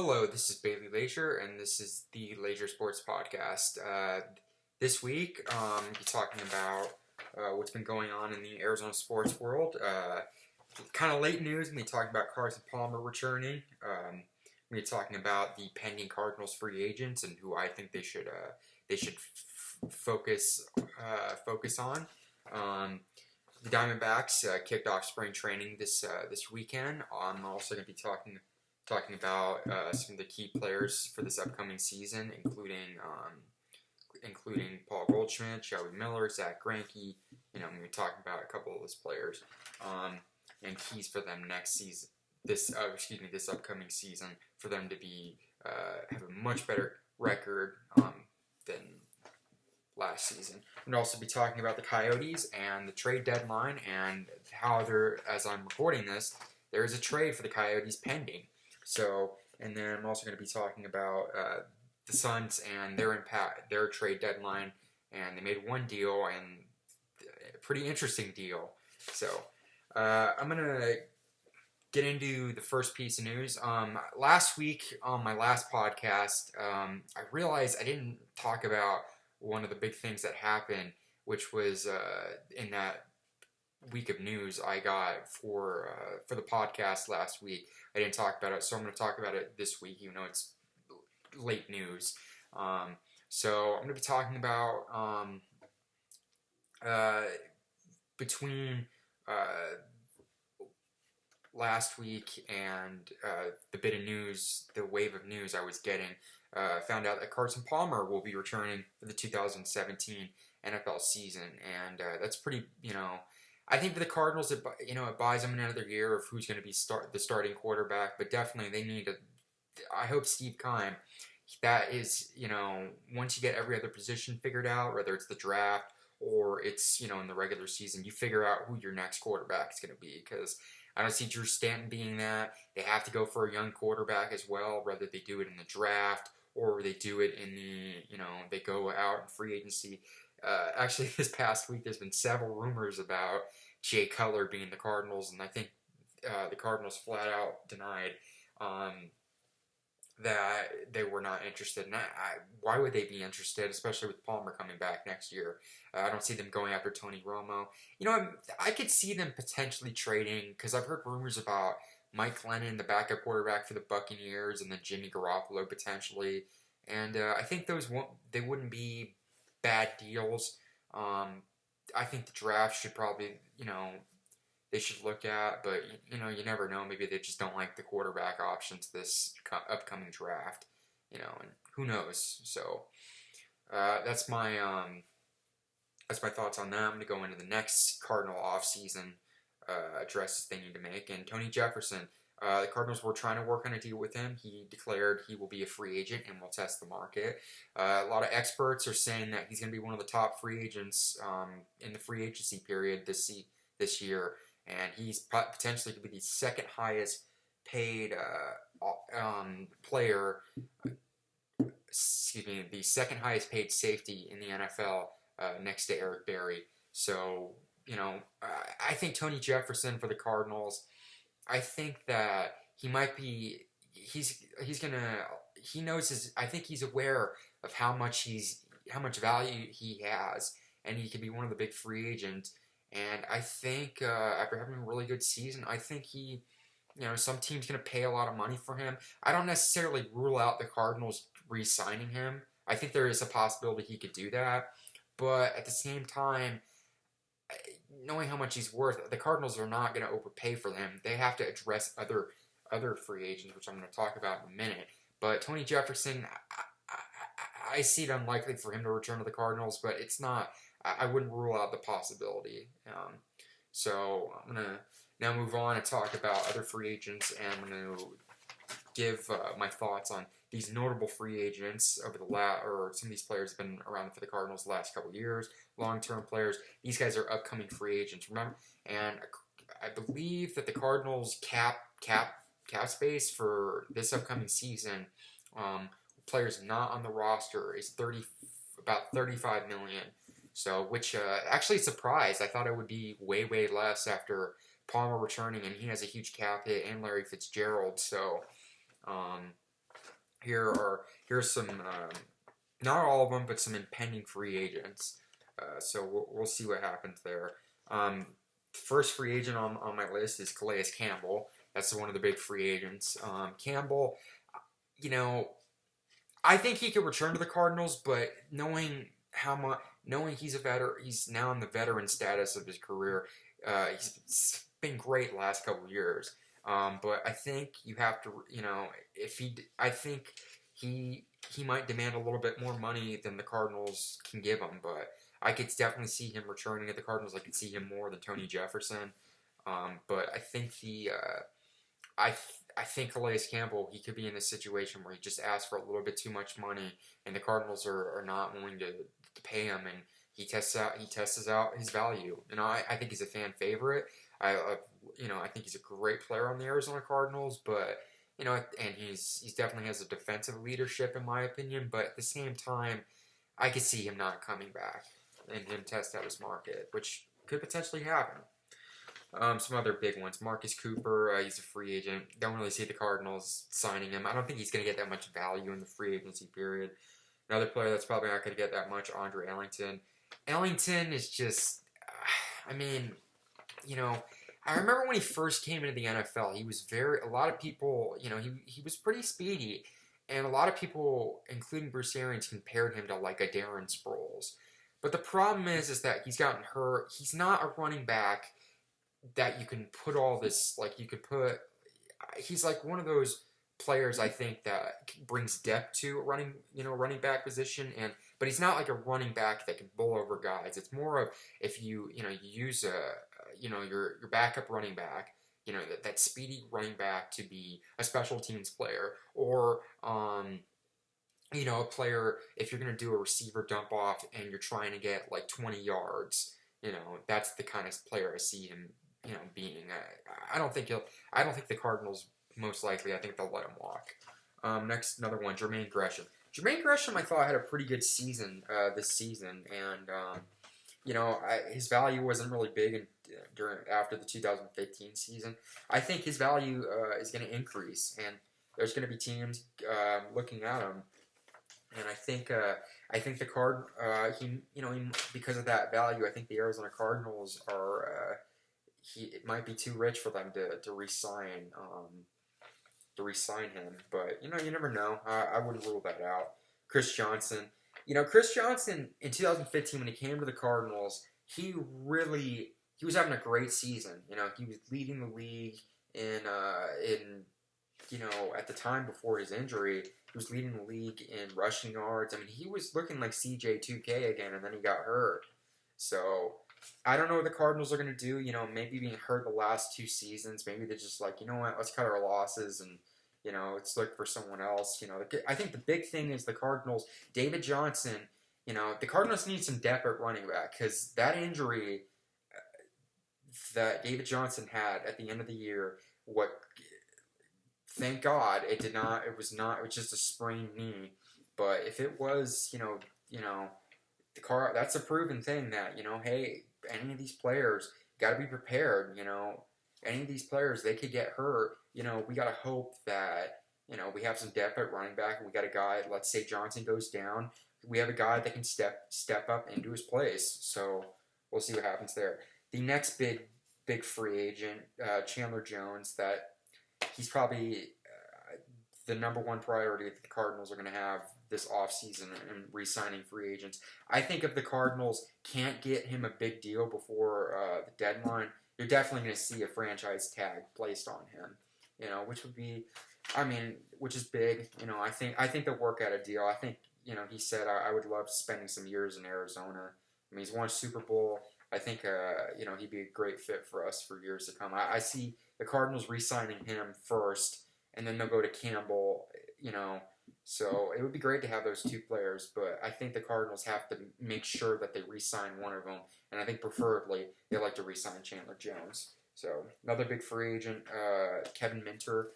Hello, this is Bailey Leasure, and this is the Leasure Sports Podcast. This week, we'll be talking about what's been going on in the Arizona sports world. Kind of late news, we'll be talking about Carson Palmer returning. We'll be talking about the pending Cardinals free agents and who I think they should focus on. The Dbacks kicked off spring training this weekend. I'm also going to be talking about some of the key players for this upcoming season, including Paul Goldschmidt, Shelby Miller, Zach Greinke. I'm going to be talking about a couple of those players and keys for them next season. This upcoming season, for them to be have a much better record than last season. We'll also be talking about the Coyotes and the trade deadline and how as I'm recording this, there is a trade for the Coyotes pending. So, and then I'm also going to be talking about the Suns and their trade deadline, and they made one deal, and a pretty interesting deal. So, I'm going to get into the first piece of news. Last week on my last podcast, I realized I didn't talk about one of the big things that happened, which was in that week of news I got for the podcast last week. I didn't talk about it, so I'm going to talk about it this week, even though it's late news. So I'm going to be talking about between last week and the bit of news, the wave of news I was getting. Found out that Carson Palmer will be returning for the 2017 NFL season, and that's pretty, I think for the Cardinals, it buys them another year of who's going to be the starting quarterback, but definitely they need I hope Steve Keim, that is, once you get every other position figured out, whether it's the draft or it's, in the regular season, you figure out who your next quarterback is going to be, because I don't see Drew Stanton being that. They have to go for a young quarterback as well, whether they do it in the draft or they do it in the, they go out in free agency. Actually, this past week, there's been several rumors about Jay Cutler being the Cardinals, and I think the Cardinals flat out denied that they were not interested. And why would they be interested, especially with Palmer coming back next year? I don't see them going after Tony Romo. I could see them potentially trading, because I've heard rumors about Mike Lennon, the backup quarterback for the Buccaneers, and then Jimmy Garoppolo potentially. And I think they wouldn't be bad deals. I think the draft should probably, they should look at, but, you never know. Maybe they just don't like the quarterback options this upcoming draft, and who knows. So, that's my thoughts on that. I'm going to go into the next Cardinal offseason addresses they need to make. And Tony Jefferson, the Cardinals were trying to work on a deal with him. He declared he will be a free agent and will test the market. A lot of experts are saying that he's going to be one of the top free agents in the free agency period this year, and he's potentially going to be the second highest paid player. The second highest paid safety in the NFL, next to Eric Berry. So, I think Tony Jefferson for the Cardinals, I think that he might be, I think he's aware of how much value he has, and he could be one of the big free agents. And I think after having a really good season, I think some team's going to pay a lot of money for him. I don't necessarily rule out the Cardinals re-signing him. I think there is a possibility he could do that. But at the same time, knowing how much he's worth, the Cardinals are not going to overpay for him. They have to address other free agents, which I'm going to talk about in a minute. But Tony Jefferson, I see it unlikely for him to return to the Cardinals, but it's not. I wouldn't rule out the possibility. So I'm going to now move on and talk about other free agents, and I'm going to give my thoughts on these notable free agents over or some of these players have been around for the Cardinals the last couple of years, long-term players. These guys are upcoming free agents, remember? And I believe that the Cardinals cap space for this upcoming season, players not on the roster, is about $35 million. So, which actually surprised. I thought it would be way, way less after Palmer returning, and he has a huge cap hit, and Larry Fitzgerald. So, Here's some, not all of them, but some impending free agents. So we'll see what happens there. First free agent on my list is Calais Campbell. That's one of the big free agents. Campbell, you know, I think he could return to the Cardinals, but knowing he's now in the veteran status of his career, he's been great the last couple of years. But I think you have to, I think he might demand a little bit more money than the Cardinals can give him. But I could definitely see him returning at the Cardinals. I could see him more than Tony Jefferson. But I think I think Calais Campbell, he could be in a situation where he just asks for a little bit too much money, and the Cardinals are not willing to pay him, and he tests out his value. I think he's a fan favorite. I think he's a great player on the Arizona Cardinals, but and he's definitely has a defensive leadership in my opinion. But at the same time, I could see him not coming back and him test out his market, which could potentially happen. Some other big ones. Marcus Cooper, he's a free agent. Don't really see the Cardinals signing him. I don't think he's going to get that much value in the free agency period. Another player that's probably not going to get that much, Andre Ellington. Ellington is just, I remember when he first came into the NFL, he was a lot of people, he was pretty speedy. And a lot of people, including Bruce Arians, compared him to like a Darren Sproles. But the problem is that he's gotten hurt. He's not a running back that you can put all this, he's like one of those players I think that brings depth to a running back position, but he's not like a running back that can bowl over guys. It's more of if you use your backup running back, that speedy running back to be a special teams player, or a player if you're going to do a receiver dump off and you're trying to get like 20 yards, that's the kind of player I see him being. I don't think the Cardinals, most likely, I think they'll let him walk. Next, another one, Jermaine Gresham. Jermaine Gresham, I thought, had a pretty good season this season, and his value wasn't really big after the 2015 season. I think his value is going to increase, and there's going to be teams looking at him, and I think because of that value, I think the Arizona Cardinals are. It might be too rich for them to re-sign him, but you never know. I wouldn't rule that out. Chris Johnson, in 2015 when he came to the Cardinals, he was having a great season. He was leading the league in at the time before his injury, he was leading the league in rushing yards. I mean, he was looking like CJ2K again, and then he got hurt. So I don't know what the Cardinals are going to do. Maybe being hurt the last two seasons, maybe they're just like, what, let's cut our losses and, let's look for someone else. I think the big thing is the Cardinals, David Johnson, the Cardinals need some depth at running back because that injury that David Johnson had at the end of the year, thank God it was just a sprained knee. But if it was, that's a proven thing that, hey, any of these players got to be prepared. Any of these players, they could get hurt. We got to hope that, we have some depth at running back. We got a guy, let's say Johnson goes down. We have a guy that can step up into his place. So we'll see what happens there. The next big free agent, Chandler Jones, that he's probably the number one priority that the Cardinals are going to have this offseason and re-signing free agents. I think if the Cardinals can't get him a big deal before the deadline, you're definitely going to see a franchise tag placed on him, which is big. I think they'll work out a deal. I think, he said, I would love spending some years in Arizona. He's won a Super Bowl. I think, he'd be a great fit for us for years to come. I see the Cardinals re-signing him first, and then they'll go to Campbell, So it would be great to have those two players, but I think the Cardinals have to make sure that they re-sign one of them, and I think preferably they like to re-sign Chandler Jones. So another big free agent, Kevin Minter.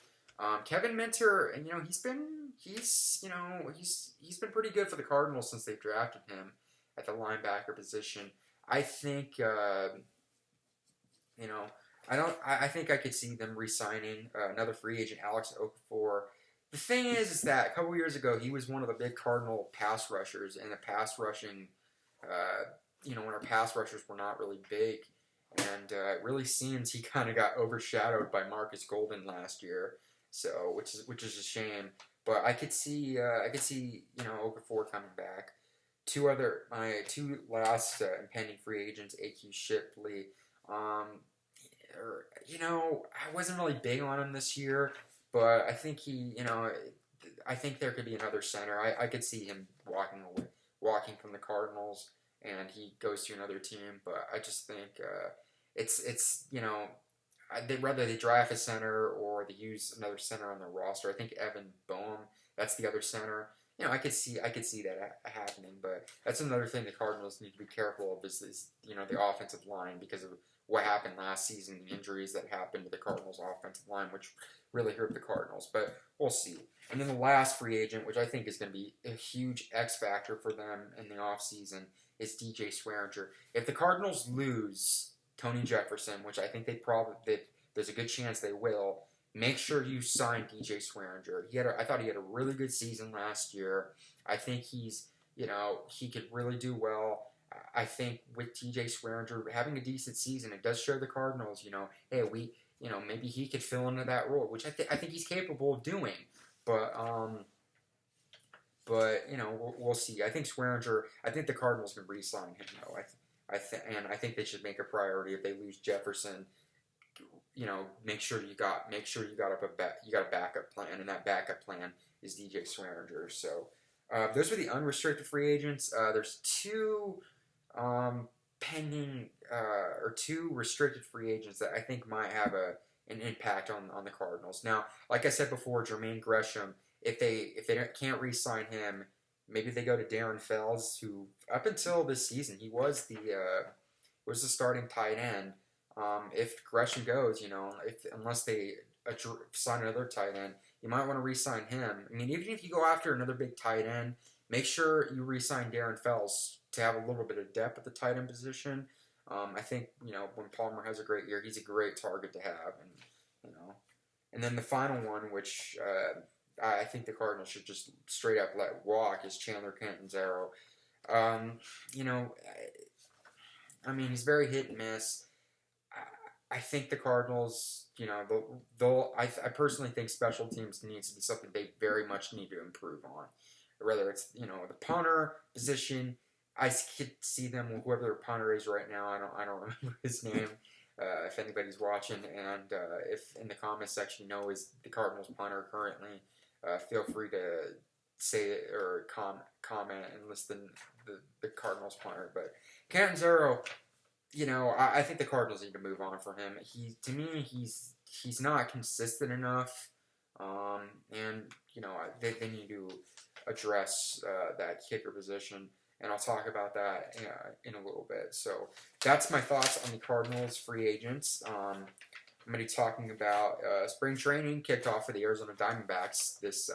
Kevin Minter, and he's been pretty good for the Cardinals since they drafted him at the linebacker position. I think I think I could see them re-signing another free agent, Alex Okafor. The thing is that a couple years ago he was one of the big Cardinal pass rushers, and the pass rushing, when our pass rushers were not really big, and it really seems he kind of got overshadowed by Marcus Golden last year. So which is a shame. But I could see Okafor coming back. My two last impending free agents, AQ Shipley. I wasn't really big on him this year, but I think I think there could be another center. I could see him walking from the Cardinals, and he goes to another team. But I just think whether they draft a center or they use another center on their roster. I think Evan Boehm, that's the other center. I could see that happening, but that's another thing the Cardinals need to be careful of is the offensive line because of what happened last season, the injuries that happened to the Cardinals' offensive line, which really hurt the Cardinals. But we'll see. And then the last free agent, which I think is going to be a huge X factor for them in the offseason, is DJ Swearinger. If the Cardinals lose Tony Jefferson, which I think there's a good chance they will, make sure you sign DJ Swearinger. I thought he had a really good season last year. I think he could really do well. I think with DJ Swearinger having a decent season, it does show the Cardinals, hey, maybe he could fill into that role, which I think he's capable of doing. But we'll see. I think the Cardinals can re-sign him though. I think they should make a priority if they lose Jefferson. Make sure you got a backup plan, and that backup plan is DJ Swearinger. So those are the unrestricted free agents. There's two pending or two restricted free agents that I think might have an impact on the Cardinals. Now, like I said before, Jermaine Gresham, if they can't re-sign him, maybe they go to Darren Fells, who up until this season he was the starting tight end. If Gresham goes, unless they sign another tight end, you might want to re-sign him. I mean, even if you go after another big tight end, make sure you re-sign Darren Fells to have a little bit of depth at the tight end position. I think when Palmer has a great year, he's a great target to have, and then the final one, which I think the Cardinals should just straight up let walk, is Chandler Catanzaro. He's very hit and miss. I think the Cardinals, I personally think special teams needs to be something they very much need to improve on. Whether it's, the punter position, I could see them with whoever their punter is right now. I don't remember his name. If anybody's watching, and if in the comment section is the Cardinals punter currently, feel free to say it or comment and list the Cardinals punter. But Catanzaro, I think the Cardinals need to move on from him. To me, he's not consistent enough, and they need to address that kicker position, and I'll talk about that in a little bit. So that's my thoughts on the Cardinals free agents. I'm going to be talking about spring training kicked off for the Arizona Diamondbacks this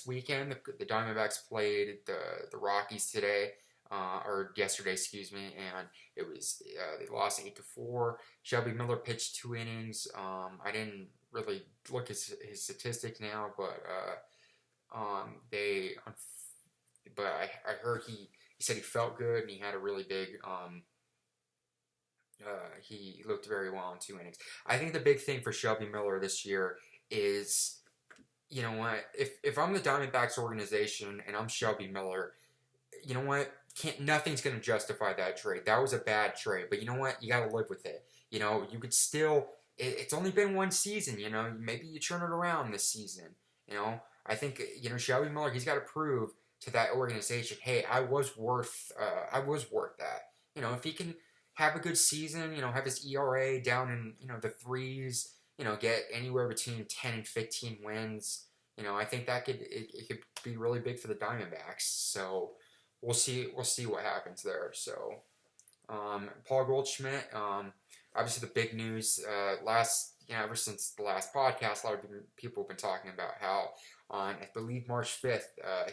weekend. The Diamondbacks played the Rockies today. Or yesterday, excuse me, and it was they lost 8-4. Shelby Miller pitched 2 innings. I didn't really look at his statistics now, but I heard he said he felt good and he had a really big. He looked very well in 2 innings. I think the big thing for Shelby Miller this year is, what, if I'm the Diamondbacks organization and I'm Shelby Miller, what? Nothing's going to justify that trade. That was a bad trade, but you know what? You got to live with it. You could still. It's only been one season. Maybe you turn it around this season. I think Shelby Miller. He's got to prove to that organization, hey, I was worth that. If he can have a good season, have his ERA down in the threes, get anywhere between 10 and 15 wins. I think that could be really big for the Diamondbacks. So. We'll see what happens there. So, Paul Goldschmidt, obviously the big news, ever since the last podcast, a lot of people have been talking about how on, I believe, March 5th,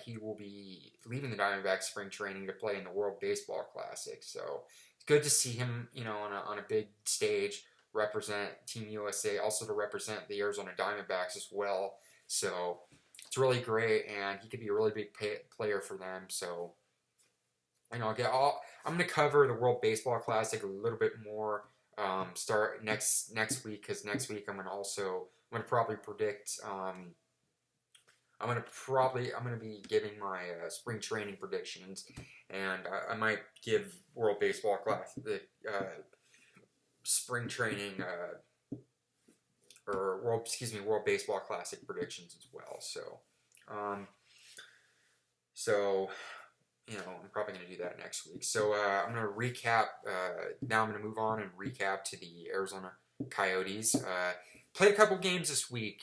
he will be leaving the Diamondbacks spring training to play in the World Baseball Classic. So, it's good to see him, on a big stage represent Team USA, also to represent the Arizona Diamondbacks as well. So it's really great, and he could be a really big player for them. So I'm going to cover the World Baseball Classic a little bit more. Start next week, because next week I'm going to probably predict. I'm gonna be giving my spring training predictions, and I might give World Baseball Classic spring training World Baseball Classic predictions as well. So I'm probably gonna do that next week. So I'm gonna recap. Now I'm gonna move on and recap to the Arizona Coyotes. Played a couple games this week.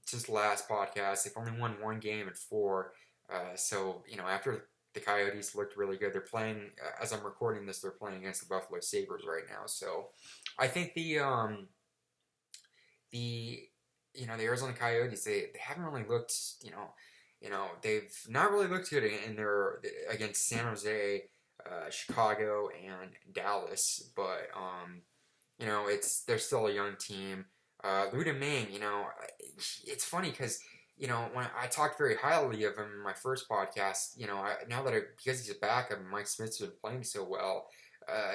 Since the last podcast, they've only won one game in 4. So after the Coyotes looked really good, they're playing. As I'm recording this, they're playing against the Buffalo Sabres right now. So I think the Arizona Coyotes, they haven't really looked. They've not really looked good in their against San Jose, Chicago, and Dallas. But they're still a young team. Lou Domingue, it's funny because, when I talked very highly of him in my first podcast, because he's a backup and Mike Smith's been playing so well,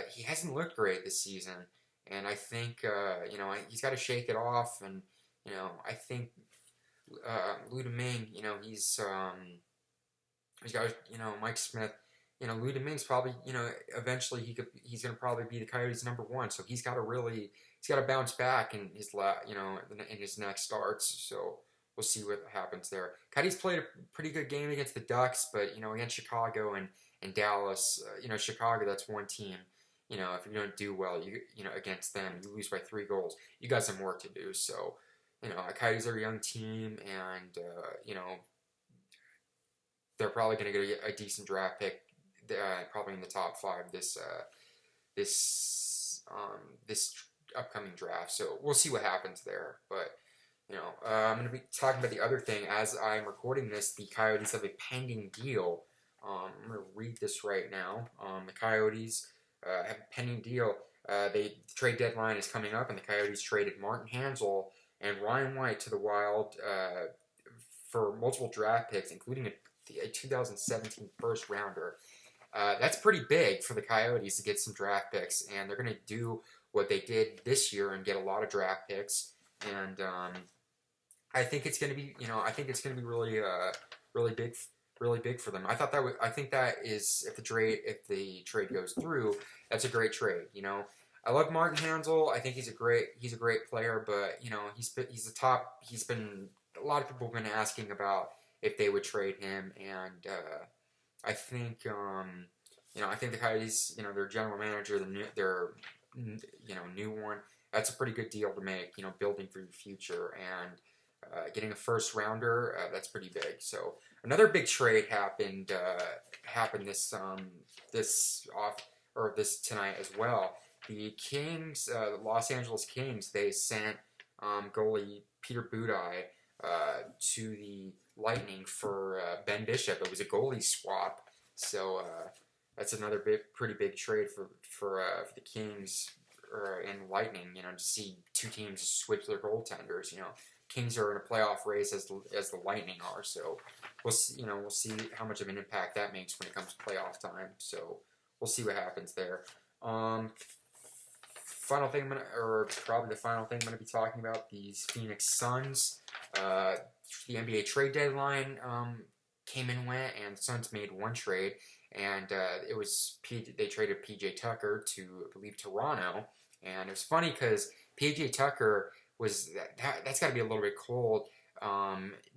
he hasn't looked great this season. And I think, he's got to shake it off. And, I think Lou Domingue, he's got, Mike Smith. Lou Domingue's probably, eventually he's going to probably be the Coyotes' number 1. So he's got to bounce back in his next starts. So we'll see what happens there. Coyotes played a pretty good game against the Ducks, but against Chicago and Dallas, Chicago, that's one team. If you don't do well, against them, you lose by 3 goals. You got some work to do. So Coyotes are a young team, and they're probably going to get a decent draft pick. Probably in the top 5 this upcoming draft. So we'll see what happens there. But I'm going to be talking about the other thing. As I'm recording this, the Coyotes have a pending deal. I'm going to read this right now. The Coyotes have a pending deal. The trade deadline is coming up, and the Coyotes traded Martin Hanzal and Ryan White to the Wild for multiple draft picks, including a 2017 first rounder. That's pretty big for the Coyotes to get some draft picks, and they're going to do what they did this year and get a lot of draft picks. And I think it's going to be, really big for them. I think that is, if the trade goes through, that's a great trade. I love Martin Hanzal. I think he's a great player, but a lot of people have been asking about if they would trade him, and I think the Coyotes, their general manager, their new one, that's a pretty good deal to make, building for your future, and getting a first rounder, that's pretty big. So another big trade happened this tonight as well. The Kings, the Los Angeles Kings, they sent goalie Peter Budaj to the Lightning for Ben Bishop. It was a goalie swap, so that's another pretty big trade for the Kings and Lightning. To see 2 teams switch their goaltenders. Kings are in a playoff race as the Lightning are. So we'll see how much of an impact that makes when it comes to playoff time. So we'll see what happens there. Final thing probably the final thing I'm going to be talking about, these Phoenix Suns. The NBA trade deadline came and went, and the Suns made one trade, and they traded PJ Tucker to, I believe, Toronto. And it was funny because PJ Tucker that's got to be a little bit cold.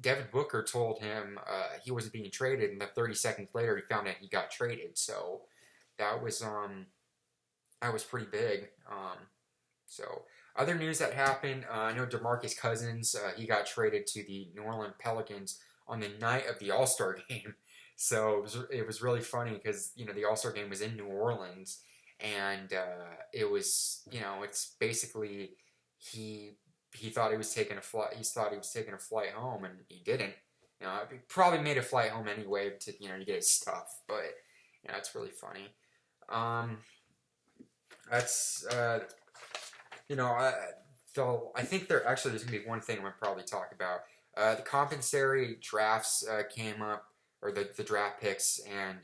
Devin Booker told him he wasn't being traded, and then 30 seconds later he found out he got traded. So that was pretty big. So other news that happened, I know DeMarcus Cousins, he got traded to the New Orleans Pelicans on the night of the All-Star game. So it was really funny because, the All-Star game was in New Orleans, and it was, it's basically he thought he was taking a flight. He thought he was taking a flight home, and he didn't. He probably made a flight home anyway to to get his stuff. But it's really funny. That's you know, I think there's going to be one thing I'm going to probably talk about. The compensatory drafts came up, or the draft picks, and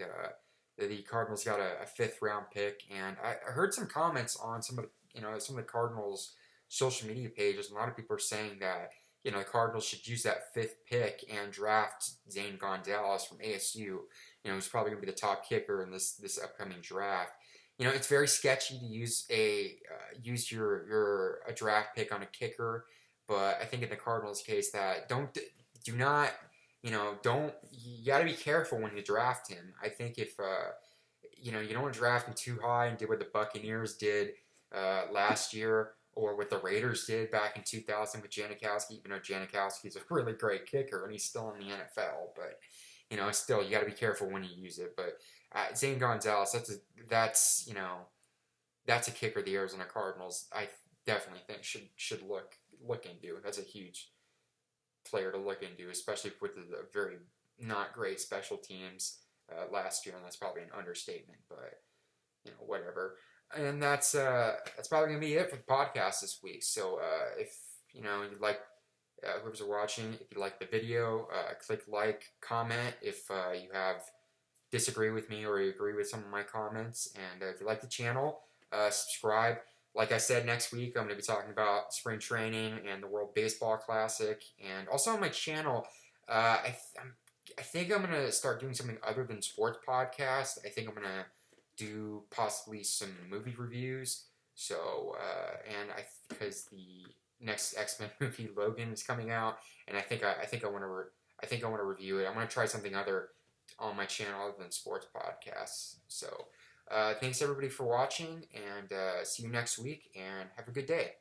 the Cardinals got a fifth round pick. And I heard some comments on some of the Cardinals' social media pages. A lot of people are saying that the Cardinals should use that fifth pick and draft Zane Gonzalez from ASU. Who's probably going to be the top kicker in this upcoming draft. It's very sketchy to use a draft pick on a kicker, but I think in the Cardinals' case that do not don't you got to be careful when you draft him. I think if you don't want to draft him too high and do what the Buccaneers did last year, or what the Raiders did back in 2000 with Janikowski, even though Janikowski's a really great kicker and he's still in the NFL, but still you got to be careful when you use it. But Zane Gonzalez, that's a kicker the Arizona Cardinals I definitely think should look into. That's a huge player to look into, especially with the very not great special teams last year, and that's probably an understatement, but whatever. And that's probably gonna be it for the podcast this week. So if you'd like, whoever's watching, if you like the video, click like, comment if you disagree with me or you agree with some of my comments, and if you like the channel, subscribe. Like I said, next week I'm going to be talking about spring training and the World Baseball Classic, and also on my channel, I think I'm going to start doing something other than sports podcast. I think I'm going to do possibly some movie reviews. So, because the next X-Men movie Logan is coming out, and I think I want to review it. I'm going to try something other on my channel other than sports podcasts. So, thanks everybody for watching, and see you next week, and have a good day.